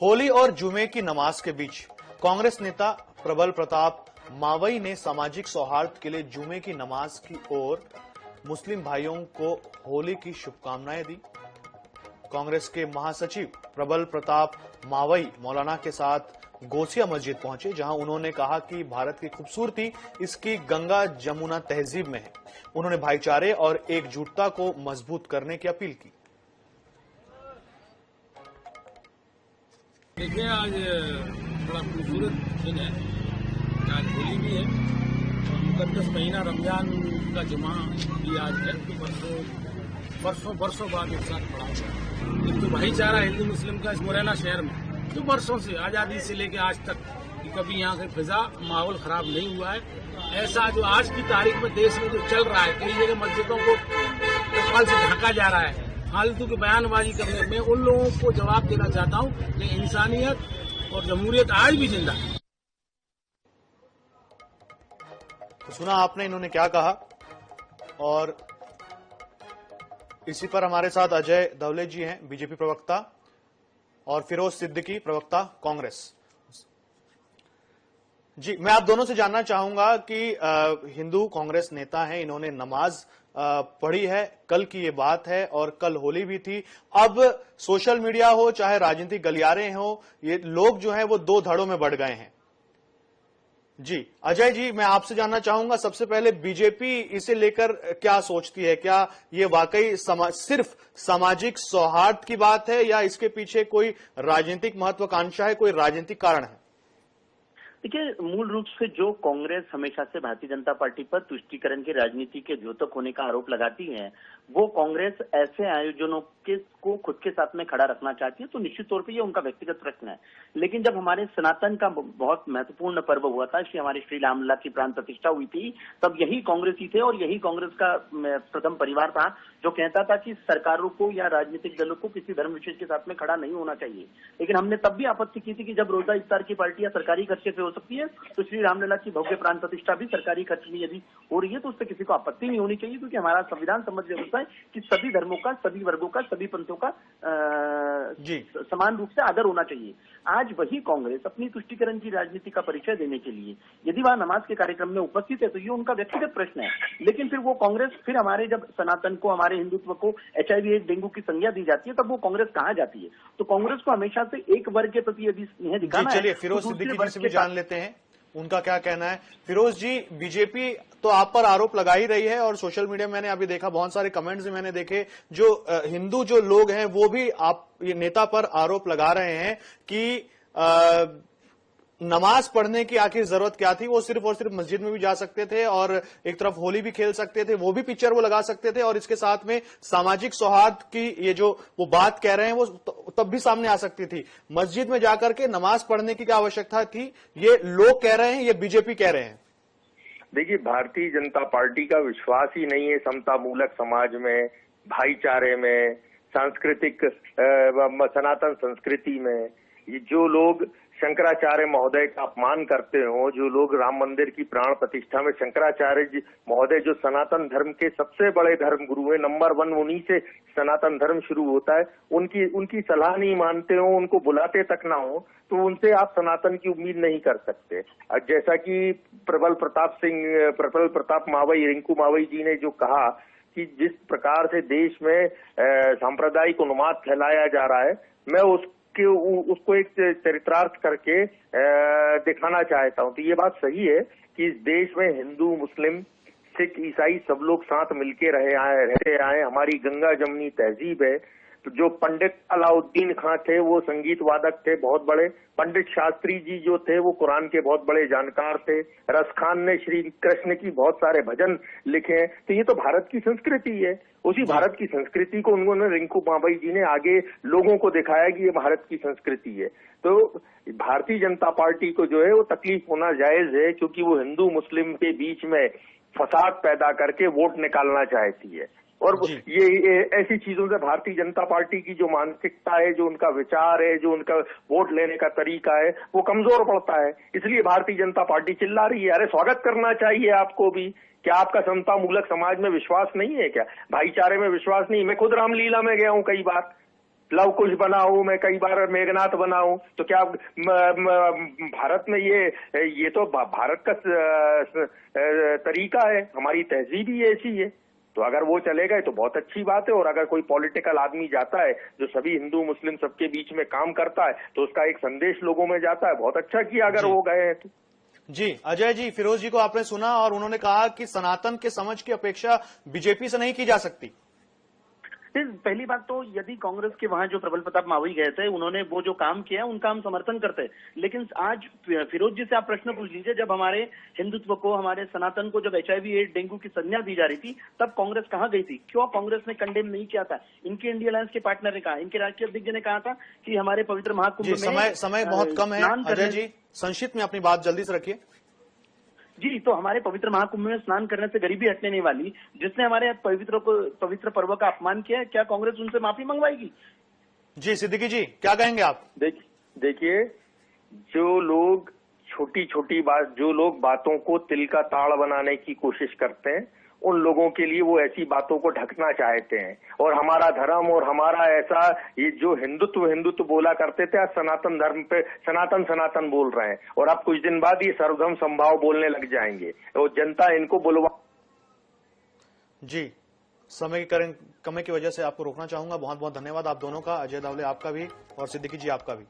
होली और जुमे की नमाज के बीच कांग्रेस नेता प्रबल प्रताप मावई ने सामाजिक सौहार्द के लिए जुमे की नमाज की ओर मुस्लिम भाइयों को होली की शुभकामनाएं दी। कांग्रेस के महासचिव प्रबल प्रताप मावई मौलाना के साथ गोसिया मस्जिद पहुंचे, जहां उन्होंने कहा कि भारत की खूबसूरती इसकी गंगा जमुना तहजीब में है। उन्होंने भाईचारे और एकजुटता को मजबूत करने की अपील की। देखिए, आज बड़ा खूबसूरत दिन है। आज होली भी है और मुकद्दस महीना रमजान का जुमा भी आज है। तो बरसों बाद एक साथ पड़ा हुआ एक तो भाईचारा हिंदू मुस्लिम का इस मुरैना शहर में जो बरसों से आजादी से लेकर आज तक कभी यहाँ से फिजा माहौल खराब नहीं हुआ है। ऐसा जो आज की तारीख में देश में जो चल रहा है, कई जगह मस्जिदों को त्रिपाल से ढका जा रहा है, फालतू की बयानबाजी करने में, उन लोगों को जवाब देना चाहता हूं कि इंसानियत और जमहूरियत आज भी जिंदा है। तो सुना आपने इन्होंने क्या कहा, और इसी पर हमारे साथ अजय दवले जी हैं, बीजेपी प्रवक्ता, और फिरोज सिद्दीकी, प्रवक्ता कांग्रेस। जी, मैं आप दोनों से जानना चाहूंगा कि हिंदू कांग्रेस नेता हैं, इन्होंने नमाज पढ़ी है, कल की ये बात है और कल होली भी थी। अब सोशल मीडिया हो चाहे राजनीतिक गलियारे हो, ये लोग जो हैं वो दो धड़ों में बढ़ गए हैं। जी अजय जी, मैं आपसे जानना चाहूंगा सबसे पहले, बीजेपी इसे लेकर क्या सोचती है? क्या ये वाकई सिर्फ सामाजिक सौहार्द की बात है या इसके पीछे कोई राजनीतिक महत्वाकांक्षा है, कोई राजनीतिक कारण है? देखिए, मूल रूप से जो कांग्रेस हमेशा से भारतीय जनता पार्टी पर तुष्टीकरण की राजनीति के द्योतक होने का आरोप लगाती है, वो कांग्रेस ऐसे आयोजनों को खुद के साथ में खड़ा रखना चाहती है, तो निश्चित तौर पे ये उनका व्यक्तिगत प्रश्न है। लेकिन जब हमारे सनातन का बहुत महत्वपूर्ण पर्व हुआ था, हमारे श्री रामलला की प्राण प्रतिष्ठा हुई थी, तब यही कांग्रेसी थे और यही कांग्रेस का प्रथम परिवार था जो कहता था कि सरकारों को या राजनीतिक दलों को किसी धर्म विशेष के साथ में खड़ा नहीं होना चाहिए। लेकिन हमने तब भी आपत्ति की थी कि जब रोजा इफ्तार की पार्टियां सरकारी खर्चे से हो सकती है, तो श्री रामलला की भव्य प्राण प्रतिष्ठा भी सरकारी खर्च में यदि हो रही है तो उससे किसी को आपत्ति नहीं होनी चाहिए, क्योंकि हमारा संविधान सम्मत व्यवस्था है कि सभी धर्मों का, सभी वर्गों का, सभी पंथों का समान रूप से आदर होना चाहिए। आज वही कांग्रेस अपनी तुष्टीकरण की राजनीति का परिचय देने के लिए यदि वह नमाज के कार्यक्रम में उपस्थित है तो ये उनका व्यक्तिगत प्रश्न है। लेकिन फिर वो कांग्रेस, फिर हमारे जब सनातन को, हमारे हिंदुत्व को HIV एड्स डेंगू की संज्ञा दी जाती है, तब वो कांग्रेस कहाँ जाती है? तो कांग्रेस को हमेशा से एक वर्ग के प्रति यदि स्नेह दिखाना है, चलिए फिरोज सिद्दीकी जी से भी जान लेते हैं उनका क्या कहना है। फिरोज जी, बीजेपी तो आप पर आरोप लगा ही रही है और सोशल मीडिया में मैंने अभी देखा, बहुत सारे कमेंट्स भी मैंने देखे, जो हिंदू जो लोग हैं वो भी आप ये नेता पर आरोप लगा रहे हैं कि नमाज पढ़ने की आखिर जरूरत क्या थी? वो सिर्फ और सिर्फ मस्जिद में भी जा सकते थे और एक तरफ होली भी खेल सकते थे, वो भी पिक्चर वो लगा सकते थे, और इसके साथ में सामाजिक सौहार्द की ये जो वो बात कह रहे हैं वो तब भी सामने आ सकती थी। मस्जिद में जाकर के नमाज पढ़ने की क्या आवश्यकता थी? ये लोग कह रहे हैं, ये बीजेपी कह रहे हैं। देखिए, भारतीय जनता पार्टी का विश्वास ही नहीं है समता मूलक समाज में, भाईचारे में, सांस्कृतिक सनातन संस्कृति में। ये जो लोग शंकराचार्य महोदय का अपमान करते हो, जो लोग राम मंदिर की प्राण प्रतिष्ठा में, शंकराचार्य जी महोदय जो सनातन धर्म के सबसे बड़े धर्म गुरु है, नंबर 1, उन्हीं से सनातन धर्म शुरू होता है, उनकी सलाह नहीं मानते हो, उनको बुलाते तक ना हो, तो उनसे आप सनातन की उम्मीद नहीं कर सकते। जैसा कि प्रबल प्रताप मावई, रिंकू मावई जी ने जो कहा कि जिस प्रकार से देश में सांप्रदायिक उन्माद फैलाया जा रहा है, मैं उसको एक चरितार्थ करके दिखाना चाहता हूं। तो ये बात सही है कि इस देश में हिंदू, मुस्लिम, सिख, ईसाई सब लोग साथ मिलके रहते आए। हमारी गंगा जमनी तहजीब है। तो जो पंडित अलाउद्दीन खां थे वो संगीत वादक थे बहुत बड़े, पंडित शास्त्री जी जो थे वो कुरान के बहुत बड़े जानकार थे, रस खान ने श्री कृष्ण की बहुत सारे भजन लिखे हैं। तो ये तो भारत की संस्कृति है। उसी भारत की संस्कृति को उन्होंने, रिंकू मावई जी ने आगे लोगों को दिखाया कि ये भारत की संस्कृति है। तो भारतीय जनता पार्टी को जो है वो तकलीफ होना जायज है, क्योंकि वो हिंदू मुस्लिम के बीच में फसाद पैदा करके वोट निकालना चाहती है। और ये ऐसी चीजों से भारतीय जनता पार्टी की जो मानसिकता है, जो उनका विचार है, जो उनका वोट लेने का तरीका है, वो कमजोर पड़ता है। इसलिए भारतीय जनता पार्टी चिल्ला रही है। अरे स्वागत करना चाहिए आपको भी। क्या आपका समता मूलक समाज में विश्वास नहीं है क्या? भाईचारे में विश्वास नहीं? मैं खुद रामलीला में गया हूं कई बार, लव कुश बनाऊं, मैं कई बार मेघनाथ बनाऊं, तो क्या भारत में ये तो भारत का तरीका है, हमारी तहजीब ही ऐसी है। तो अगर वो चले गए तो बहुत अच्छी बात है, और अगर कोई पॉलिटिकल आदमी जाता है जो सभी हिंदू मुस्लिम सबके बीच में काम करता है तो उसका एक संदेश लोगों में जाता है। बहुत अच्छा किया अगर वो गए हैं तो। जी अजय जी, फिरोज जी को आपने सुना और उन्होंने कहा कि सनातन के समझ की अपेक्षा बीजेपी से नहीं की जा सकती। पहली बात तो यदि कांग्रेस के वहां जो प्रबल प्रताप मावी गए थे, उन्होंने वो जो काम किया उनका हम समर्थन करते हैं। लेकिन आज फिरोज जी से आप प्रश्न पूछ लीजिए, जब हमारे हिंदुत्व को, हमारे सनातन को जब HIV एड्स डेंगू की संज्ञा दी जा रही थी, तब कांग्रेस कहाँ गई थी? क्यों कांग्रेस ने कंडेम नहीं किया था? इनके इंडिया अलायंस के पार्टनर ने कहा, इनके राष्ट्रीय अध्यक्ष ने कहा था कि हमारे पवित्र महाकुंभ में समय बहुत कम है अजय जी, संक्षिप्त में अपनी बात जल्दी से रखिए। जी, तो हमारे पवित्र महाकुंभ में स्नान करने से गरीबी हटने नहीं वाली। जिसने हमारे पवित्र पर्व का अपमान किया है, क्या कांग्रेस उनसे माफी मंगवाएगी? जी सिद्दीकी जी, क्या कहेंगे आप? देखिए, जो लोग छोटी छोटी बात, जो लोग बातों को तिल का ताड़ बनाने की कोशिश करते हैं, उन लोगों के लिए वो ऐसी बातों को ढकना चाहते हैं। और हमारा धर्म और हमारा ऐसा, ये जो हिंदुत्व बोला करते थे, आज सनातन धर्म पे सनातन बोल रहे हैं, और अब कुछ दिन बाद ये सर्वधर्म संभाव बोलने लग जाएंगे, और जनता इनको बुलवा। जी, समय की कमी की वजह से आपको रोकना चाहूंगा। बहुत बहुत धन्यवाद आप दोनों का, अजय दावले आपका भी और सिद्दीकी जी आपका भी।